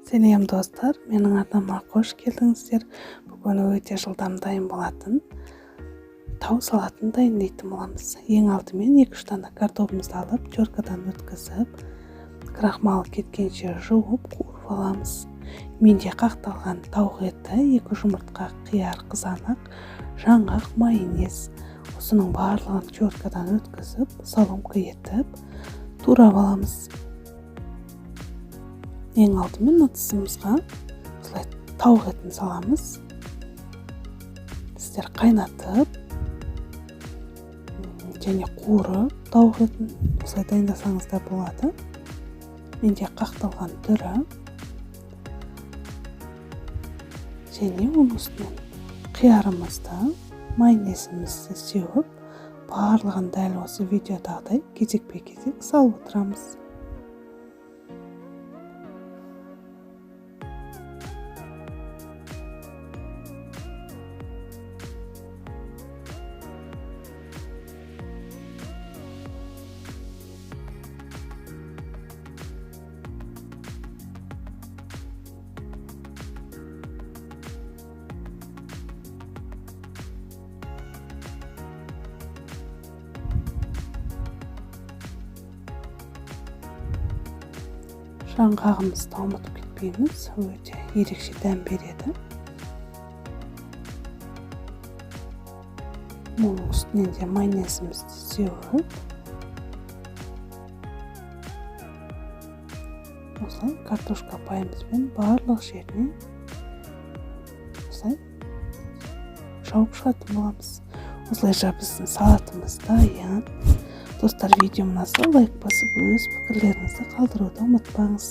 Selam dostlar, менің арнама қош келдіңіздер. Бүгін өте жылдам дайын болатын тау салатын дайындайтын боламыз. Ең алдымен 2-3 дана картопымызды алып, теркадан өткізіп, крахмал кеткенше жуып, қуырып аламыз. Менде қақталған тауық еті, 2 жұмыртқа, қияр, қызанақ, жаңғақ, майонез. Осының барлығын теркадан өткізіп, соломка етіп, турап аламыз. Ең алдымен ыдысымызға осылай тауық етін саламыз. Сіздер қайнатып және қуырып тауық етін осылай дайындасаңыздар болады. Менде қақталған түрі және оның үстінен қиярымызды, майонезімізді сеуіп, барлығын дәл осы видеодағыдай кезекпе-кезек салып отырамыз. Жаңғағымызды ұмытып кетпейміз, өте ерекше дәм береді. Оның үстінен де майонезімізді сеуіп, осылай картошка пайымызбен барлық жеріне осылай жауып шығатын боламыз. Осылайша біздің салатымыз дайын. Достар, видео ұнаса лайк басып, өз пікірлеріңізді қалдыруды ұмытпаңыз.